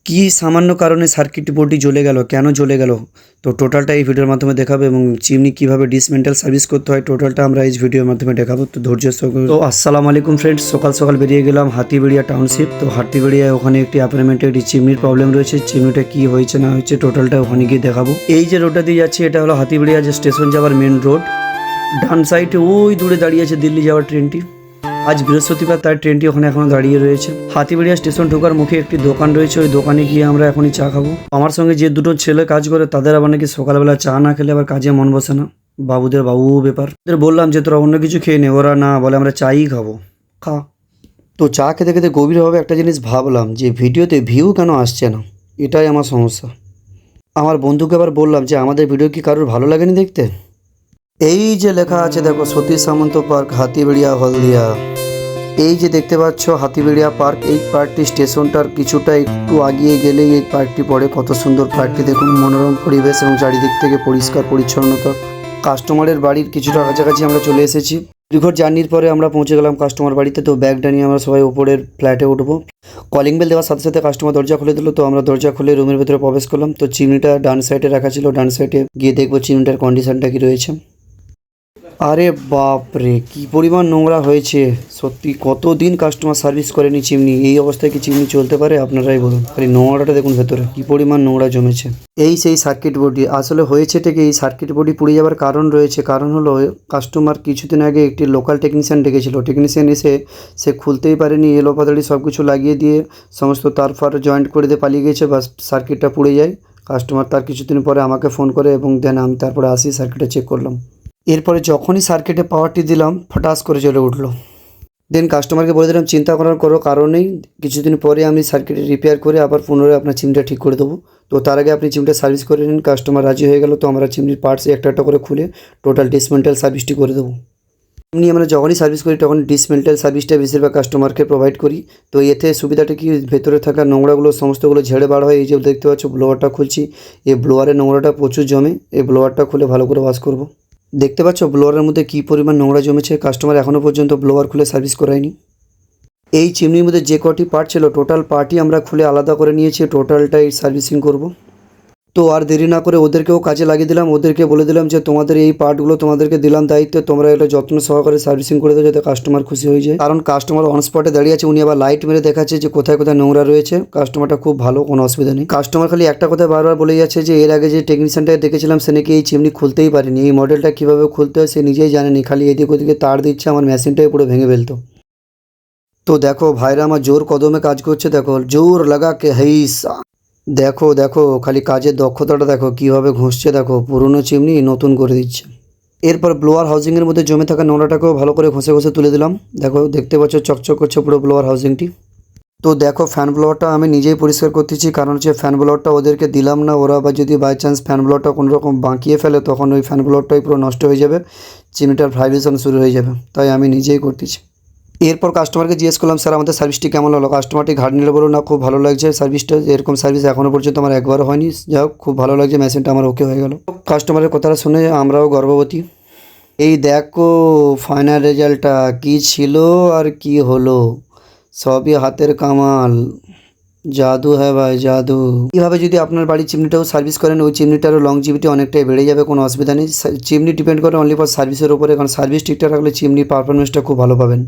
কি সামান্য কারণে সার্কিট বোর্ডটি জ্বলে গেল, কেন জ্বলে গেল, তো টোটালটা এই ভিডিওর মাধ্যমে দেখাবো এবং চিমনি কিভাবে ডিসমেন্টাল সার্ভিস করতে হয় টোটালটা আমরা এই ভিডিওর মাধ্যমে দেখাবো। তো ধৈর্য সহকারে। তো আসসালামু আলাইকুম ফ্রেন্ডস, সকাল সকাল বেরিয়ে গেলাম হাতিবেড়িয়া টাউনশিপ। তো হাতিবেড়িয়া ওখানে একটি অ্যাপার্টমেন্টে একটি চিমনির প্রবলেম রয়েছে, চিমনিটা কি হয়েছে না হয়েছে টোটালটা ওখানে গিয়ে দেখাবো। এই যে রোডটা দিয়ে যাচ্ছে এটা হলো হাতিবেড়িয়া যে স্টেশন যাওয়ার মেন রোড। ডান সাইডে ওই দূরে দাঁড়িয়ে আছে দিল্লি যাওয়ার ট্রেনটি। আজ বৃহস্পতিবার, তার ট্রেনটি ওখানে এখনো দাঁড়িয়ে রয়েছে। হাতিবেড়িয়া স্টেশন ঢোকার মুখে একটি দোকান রয়েছে, ওই দোকানে গিয়ে আমরা এখনই চা খাবো। আমার সঙ্গে যে দুটো ছেলে কাজ করে তাদের আবার নাকি সকালবেলা চা না খেলে আবার কাজে মন বসে না। বাবুদের ব্যাপার। ওদের বললাম যে তোরা অন্য কিছু খেয়ে নে, ওরা না, বলে আমরা চাই খাবো। খা। তো চা খেতে খেতে গভীরভাবে একটা জিনিস ভাবলাম যে ভিডিওতে ভিউ কেন আসছে না, এটাই আমার সমস্যা। আমার বন্ধুকে আবার বললাম যে আমাদের ভিডিও কি কারোর ভালো লাগেনি দেখতে। এই যে লেখা আছে দেখো, সতীশ সামন্ত পার্ক, হাতিবেড়িয়া, হলদিয়া। এই যে দেখতে পাচ্ছ হাতিবেড়িয়া পার্ক, এই পার্কটি স্টেশনটার কিছুটা একটু আগিয়ে গেলেই এই পার্কটি পড়ে। কত সুন্দর পার্কটি দেখুন, মনোরম পরিবেশ এবং চারিদিক থেকে পরিষ্কার পরিচ্ছন্নতা। কাস্টমারের বাড়ির কিছুটা কাছাকাছি আমরা চলে এসেছি। দীর্ঘ জার্নির পরে আমরা পৌঁছে গেলাম কাস্টমার বাড়িতে। তো ব্যাগটা নিয়ে আমরা সবাই উপরের ফ্ল্যাটে উঠবো। কলিং বেল দেওয়ার সাথে সাথে কাস্টমার দরজা খুলে দিল। তো আমরা দরজা খুলে রুমের ভেতরে প্রবেশ করলাম। তো চিমনিটা ডান সাইডে রাখা ছিল, ডান সাইডে গিয়ে দেখবো চিমনিটার কন্ডিশনটা কি রয়েছে। আরে বাপ রে, কী পরিমাণ নোংরা হয়েছে সত্যি। কতদিন কাস্টমার সার্ভিস করেনি চিমনি, এই অবস্থায় কি চিমনি চলতে পারে আপনারাই বলুন। খালি নোংরাটা দেখুন ভেতরে কী পরিমাণ নোংরা জমেছে। এই সেই সার্কিট বোর্ডটি আসলে হয়েছে থেকে, এই সার্কিট বোর্ডটি পুড়ে যাওয়ার কারণ রয়েছে। কারণ হলো কাস্টমার কিছুদিন আগে একটি লোকাল টেকনিশিয়ান ডেকেছিল। টেকনিশিয়ান এসে সে খুলতেই পারেনি, এলোপাতাড়ি সব কিছু লাগিয়ে দিয়ে সমস্ত তার ফার জয়েন্ট করে দিয়ে পালিয়ে গেছে। বাস সার্কিটটা পুড়ে যায়। কাস্টমার তার কিছুদিন পরে আমাকে ফোন করে এবং দেন আমি তারপরে আসি সার্কিটটা চেক করলাম। এরপরে যখনই সার্কিটে পাওয়ারটি দিলাম ফটাস করে জ্বলে উঠলো। দেন কাস্টমারকে বলে দিলাম চিন্তা করার কোনো কারণ নেই, কিছুদিন পরে আমি সার্কিটে রিপেয়ার করে আবার পুনরায় আপনার চিমনিটা ঠিক করে দেবো। তো তার আগে আপনি চিমনিটা সার্ভিস করে নিন। কাস্টমার রাজি হয়ে গেল। তো আমরা চিমনির পার্টস একটা একটা করে খুলে টোটাল ডিসমেন্টাল সার্ভিসটি করে দেবো। এমনি আমরা যখনই সার্ভিস করি তখন ডিসমেন্টাল সার্ভিসটা বেশিরভাগ কাস্টমারকে প্রোভাইড করি। তো এতে সুবিধাটা কি, ভেতরে থাকা নোংরাগুলো সমস্তগুলো ঝেড়ে বার হয়। এই যে দেখতে পাচ্ছ ব্লোয়ারটা খুলছি, এই ব্লোয়ারের নোংরাটা প্রচুর জমে। এই ব্লোয়ারটা খুলে ভালো করে ওয়াশ করবো। দেখতে পাচ্ছ ব্লোয়ারের মধ্যে কী পরিমাণ নোংরা জমেছে। কাস্টমার এখনও পর্যন্ত ব্লোয়ার খুলে সার্ভিস করায়নি। এই চিমনির মধ্যে যে কটি পার্ট ছিল টোটাল পার্টই আমরা খুলে আলাদা করে নিয়েছি, টোটালটাই সার্ভিসিং করব। তো আর দেরি না করে ওদেরকেও কাজে লাগিয়ে দিলাম। ওদেরকে বলে দিলাম যে তোমাদের এই পার্টগুলো তোমাদেরকে দিলাম দায়িত্বে, তোমরা এটা যত্ন সহকারে সার্ভিসিং করে দাও যাতে কাস্টমার খুশি হয়ে যায়। কারণ কাস্টমার অন স্পটে দাঁড়িয়ে আছে, উনি আবার লাইট মেরে দেখাচ্ছে যে কোথায় কোথায় নোংরা রয়েছে। কাস্টমারটা খুব ভালো, কোনো অসুবিধা নেই। কাস্টমার খালি একটা কথা বারবার বলে যাচ্ছে যে এর আগে যে টেকনিশিয়ানটাকে দেখেছিলাম সে নাকি এই চিমনি খুলতেই পারেনি, এই মডেলটা কীভাবে খুলতে হয় সে নিজেই জানেনি, খালি এদিক ওদিকে তার দিচ্ছে, আমার মেশিনটাই পুরো ভেঙে ফেলতো। তো দেখো ভাইরা আমার জোর কদমে কাজ করছে, দেখো জোর লাগা কে হাইসা। দেখো দেখো খালি কাজের দক্ষতাটা দেখো কীভাবে ঘষছে, দেখো পুরনো চিমনি নতুন করে দিচ্ছে। এরপর ব্লোয়ার হাউজিংয়ের মধ্যে জমে থাকা নোংরাটাকেও ভালো করে ঘষে ঘষে তুলে দিলাম। দেখো দেখতে পাচ্ছ চকচক করছে পুরো ব্লোয়ার হাউজিংটি। তো দেখো ফ্যান ব্লোয়ারটা আমি নিজেই পরিষ্কার করতেছি, কারণ হচ্ছে ফ্যান ব্লোয়ারটা ওদেরকে দিলাম না, ওরা বা যদি বাই চান্স ফ্যান ব্লোয়ারটা কোনো রকম বাঁকিয়ে ফেলে তখন ওই ফ্যান ব্লোয়ারটাই পুরো নষ্ট হয়ে যাবে, চিমনিটার ভাইব্রেশন শুরু হয়ে যাবে, তাই আমি নিজেই করতেছি। এরপর কাস্টমারকে জিজ্ঞেস করলাম স্যার আমাদের সার্ভিসটি কেমন হলো। কাস্টমারটি ঘাট নিলে বলো না খুব ভালো লাগছে সার্ভিসটা, এরকম সার্ভিস এখনও পর্যন্ত আমার একবারও হয়নি। যাই হোক খুব ভালো লাগছে, মেশিনটা আমার ওকে হয়ে গেল। কাস্টমারের কথাটা শুনে আমরাও গর্ববতী। এই দেখো ফাইনাল রেজাল্টটা কী ছিল আর কি হলো, সবই হাতের কামাল, জাদু হ্যাঁ ভাই জাদু। এইভাবে যদি আপনার বাড়ির চিমনিটাও সার্ভিস করেন ওই চিমনিটারও লংজিভিটি অনেকটাই বেড়ে যাবে, কোনো অসুবিধা নেই। চিমনি ডিপেন্ড করে অনলি ফর সার্ভিসের উপরে, কারণ সার্ভিস ঠিকঠাক রাখলে চিমনির পারফরমেন্সটা খুব ভালো পাবেন।